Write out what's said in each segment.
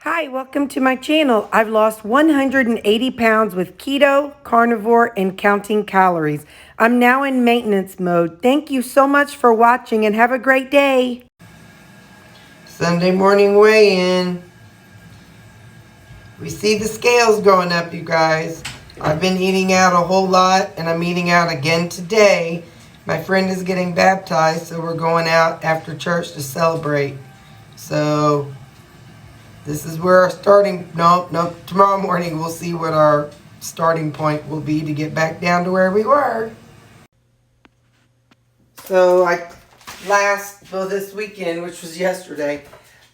Hi, welcome to my channel. I've lost 180 pounds with keto, carnivore, and counting calories. I'm now in maintenance mode. Thank you so much for watching and have a great day. Sunday morning weigh-in. We see the scales going up, you guys. I've been eating out a whole lot, and I'm eating out again today. My friend is getting baptized, so we're going out after church to celebrate. So this is where our starting, no, tomorrow morning we'll see what our starting point will be to get back down to where we were. So this weekend, which was yesterday,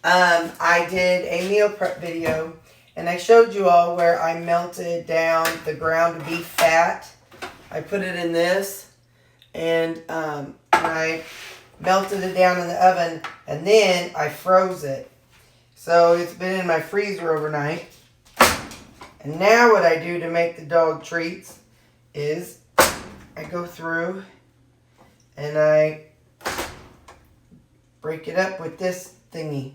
I did a meal prep video, and I showed you all where I melted down the ground beef fat. I put it in this, and I melted it down in the oven, and then I froze it. So it's been in my freezer overnight. And now what I do to make the dog treats is I go through and I break it up with this thingy.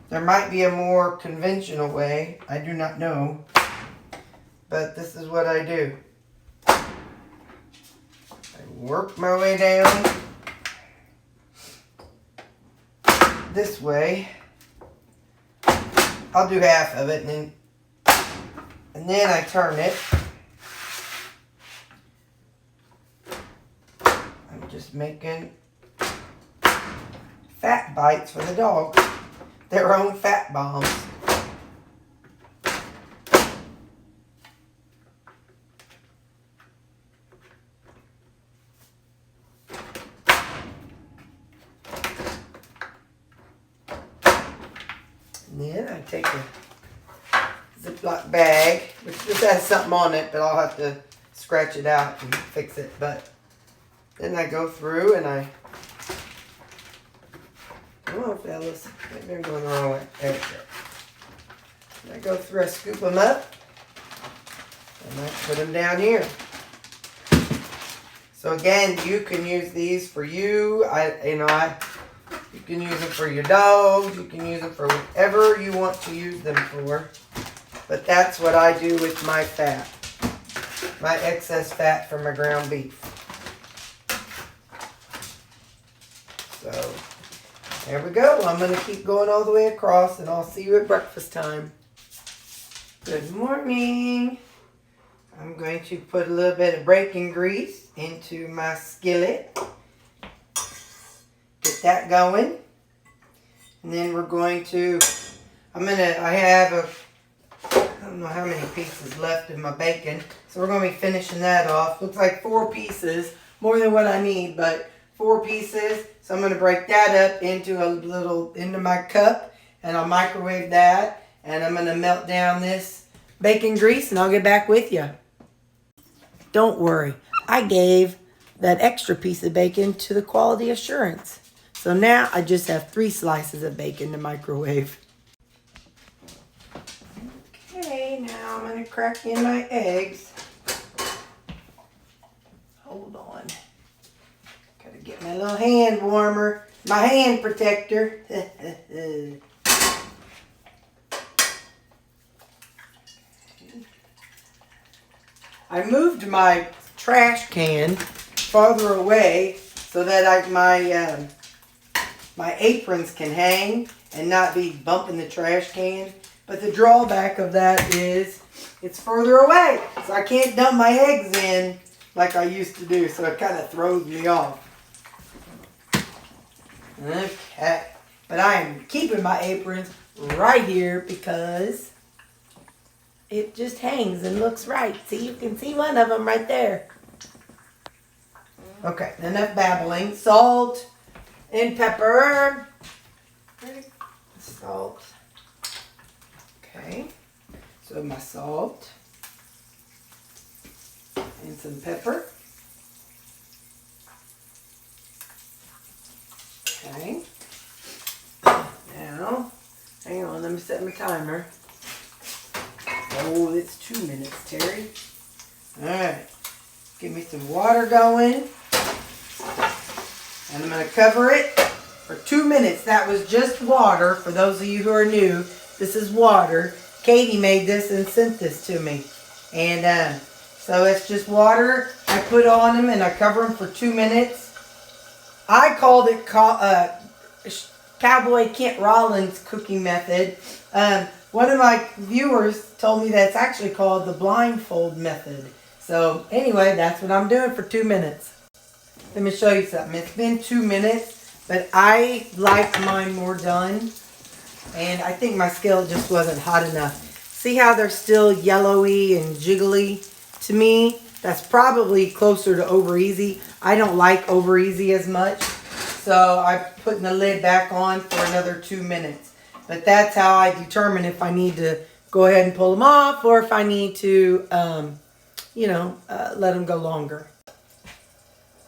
There might be a more conventional way. I do not know. But this is what I do. I work my way down this way. I'll do half of it, and then I turn it. I'm just making fat bites for the dogs. Their own fat bombs. And then I take a Ziploc bag, which just has something on it, but I'll have to scratch it out and fix it. But then I go through and I, come on fellas, maybe I'm going the wrong way. There we go. And I go through, I scoop them up, and I put them down here. So again, you can use these for you. You can use them for your dogs. You can use them for whatever you want to use them for. But that's what I do with my fat. My excess fat from my ground beef. So, there we go. I'm going to keep going all the way across, and I'll see you at breakfast time. Good morning. I'm going to put a little bit of bacon grease into my skillet. Get that going. And then we're going to, I don't know how many pieces left in my bacon. So we're going to be finishing that off. Looks like 4 pieces, more than what I need, but 4 pieces. So I'm going to break that up into my cup, and I'll microwave that, and I'm going to melt down this bacon grease, and I'll get back with you. Don't worry, I gave that extra piece of bacon to the quality assurance. So now I just have 3 slices of bacon to microwave. Okay, now I'm going to crack in my eggs. Hold on. Gotta get my little hand warmer. My hand protector. I moved my trash can farther away so that my aprons can hang and not be bumping the trash can. But the drawback of that is it's further away, so I can't dump my eggs in like I used to do, so it kind of throws me off. Okay, but I am keeping my aprons right here because it just hangs and looks right. See, you can see one of them right there. Okay, enough babbling. Salt and pepper. Salt. Okay, so my salt and some pepper. Okay, now, hang on, let me set my timer. Oh, it's 2 minutes, Terry. Alright, get me some water going. And I'm going to cover it for 2 minutes. That was just water, for those of you who are new. This is water. Katie made this and sent this to me. And so it's just water. I put on them and I cover them for 2 minutes. I called it Cowboy Kent Rollins cooking method. One of my viewers told me that it's actually called the blindfold method. So anyway, that's what I'm doing for 2 minutes. Let me show you something. It's been 2 minutes, but I like mine more done. And I think my skillet just wasn't hot enough. See how they're still yellowy and jiggly? To me, that's probably closer to over easy. I don't like over easy as much. So I'm putting the lid back on for another 2 minutes. But that's how I determine if I need to go ahead and pull them off or if I need to, let them go longer.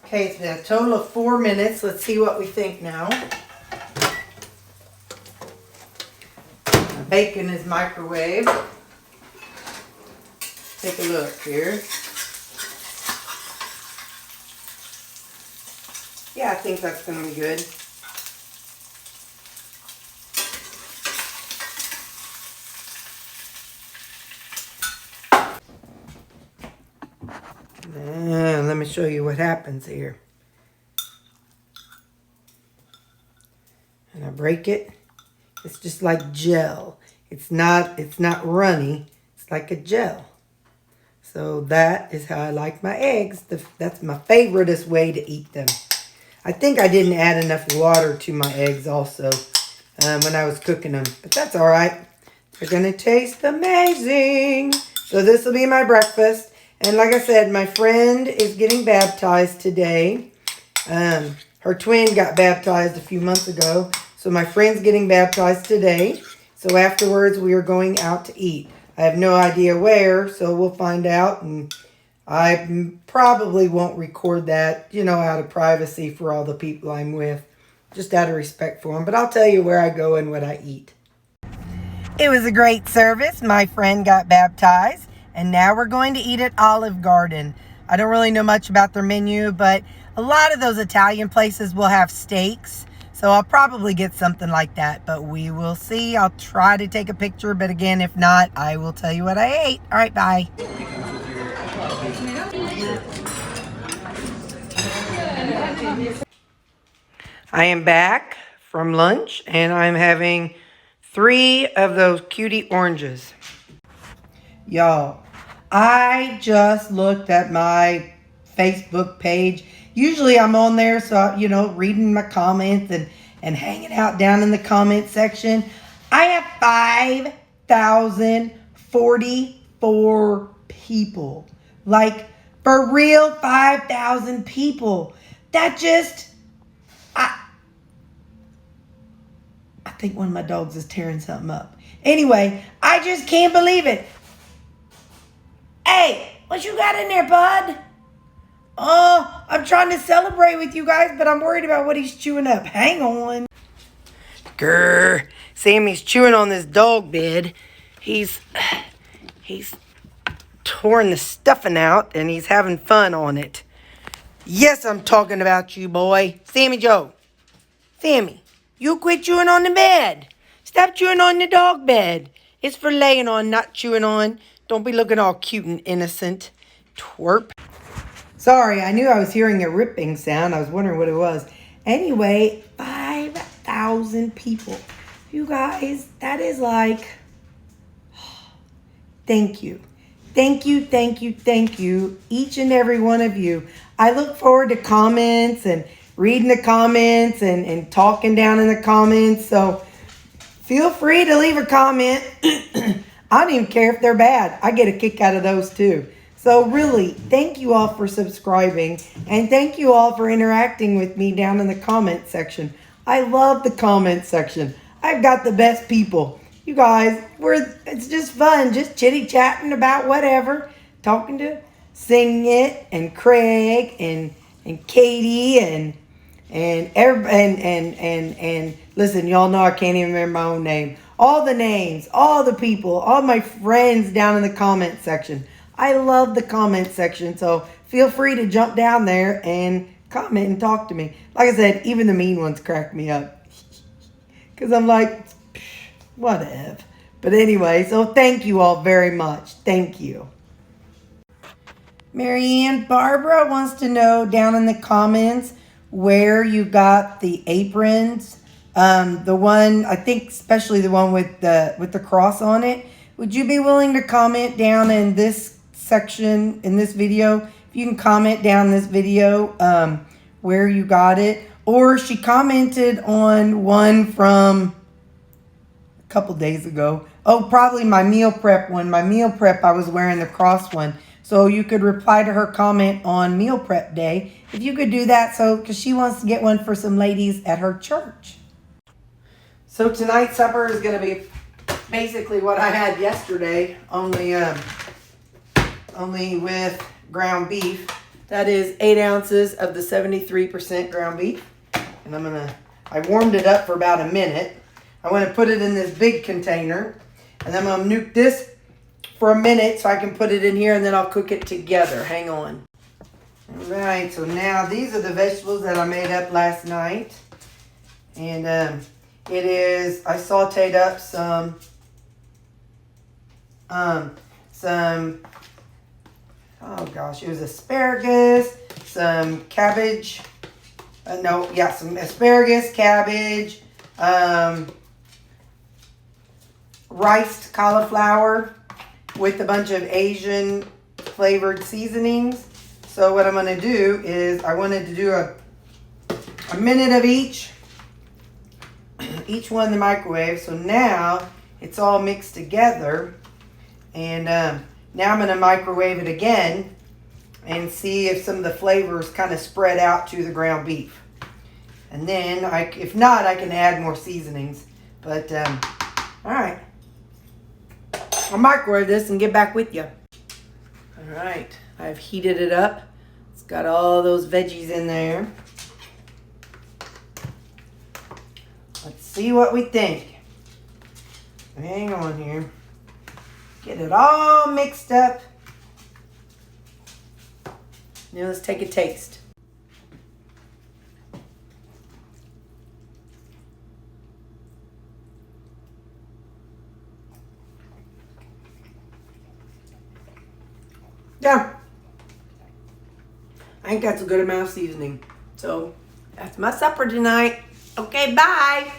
Okay, it's been a total of 4 minutes. Let's see what we think now. My bacon is microwaved. Take a look here. Yeah, I think that's going to be good. And let me show you what happens here. And I break it. It's just like gel. It's not runny. It's like a gel. So that is how I like my eggs. That's my favoriteest way to eat them. I think I didn't add enough water to my eggs also when I was cooking them. But that's all right. They're going to taste amazing. So this will be my breakfast. And like I said, my friend is getting baptized today. Her twin got baptized a few months ago. So my friend's getting baptized today. So afterwards, we are going out to eat. I have no idea where, so we'll find out. And I probably won't record that, out of privacy for all the people I'm with. Just out of respect for them. But I'll tell you where I go and what I eat. It was a great service. My friend got baptized. And now we're going to eat at Olive Garden. I don't really know much about their menu, but a lot of those Italian places will have steaks. So I'll probably get something like that, but we will see. I'll try to take a picture, but again, if not, I will tell you what I ate. All right, bye. I am back from lunch, and I'm having 3 of those cutie oranges. Y'all, I just looked at my Facebook page. Usually I'm on there, so, reading my comments and hanging out down in the comment section. I have 5,044 people. Like, for real, 5,000 people. That just, I think one of my dogs is tearing something up. Anyway, I just can't believe it. Hey, what you got in there, bud? Oh, I'm trying to celebrate with you guys, but I'm worried about what he's chewing up. Hang on. Grr. Sammy's chewing on this dog bed. He's torn the stuffing out, and he's having fun on it. Yes, I'm talking about you, boy. Sammy Joe. Sammy, you quit chewing on the bed. Stop chewing on the dog bed. It's for laying on, not chewing on. Don't be looking all cute and innocent. Twerp. Sorry, I knew I was hearing a ripping sound. I was wondering what it was. Anyway, 5,000 people. You guys, that is like, thank you. Thank you, thank you, thank you, each and every one of you. I look forward to comments and reading the comments and talking down in the comments. So feel free to leave a comment. I don't even care if they're bad. I get a kick out of those too. So really, thank you all for subscribing. And thank you all for interacting with me down in the comment section. I love the comment section. I've got the best people. You guys, it's just fun. Just chitty-chatting about whatever. Talking to Sing It and Craig and Katie and listen, y'all know I can't even remember my own name. All the names, all the people, all my friends down in the comment section. I love the comment section, so feel free to jump down there and comment and talk to me. Like I said, even the mean ones crack me up. Because I'm like, whatever. But anyway, so thank you all very much. Thank you. Marianne, Barbara wants to know down in the comments where you got the aprons. The one, I think especially the one with the cross on it. Would you be willing to comment down in this section, in this video? If you can comment down this video where you got it. Or she commented on one from a couple days ago. Oh, probably my meal prep one. My meal prep, I was wearing the cross one. So you could reply to her comment on meal prep day. If you could do that, so because she wants to get one for some ladies at her church. So tonight's supper is going to be basically what I had yesterday, only with ground beef. That is 8 ounces of the 73% ground beef. And I warmed it up for about a minute. I want to put it in this big container. And then I'm going to nuke this for a minute so I can put it in here and then I'll cook it together. Hang on. All right, so now these are the vegetables that I made up last night. And I sauteed up it was asparagus, some cabbage, some asparagus, cabbage, riced cauliflower with a bunch of Asian flavored seasonings. So what I'm going to do is I wanted to do a minute of each one in the microwave. So now it's all mixed together. And now I'm going to microwave it again and see if some of the flavors kind of spread out to the ground beef. And then, if not, I can add more seasonings. But, all right. I'll microwave this and get back with you. All right. I've heated it up. It's got all those veggies in there. Let's see what we think. Hang on here. Get it all mixed up. Now let's take a taste. Yeah. I think that's a good amount of seasoning. So that's my supper tonight. Okay, bye.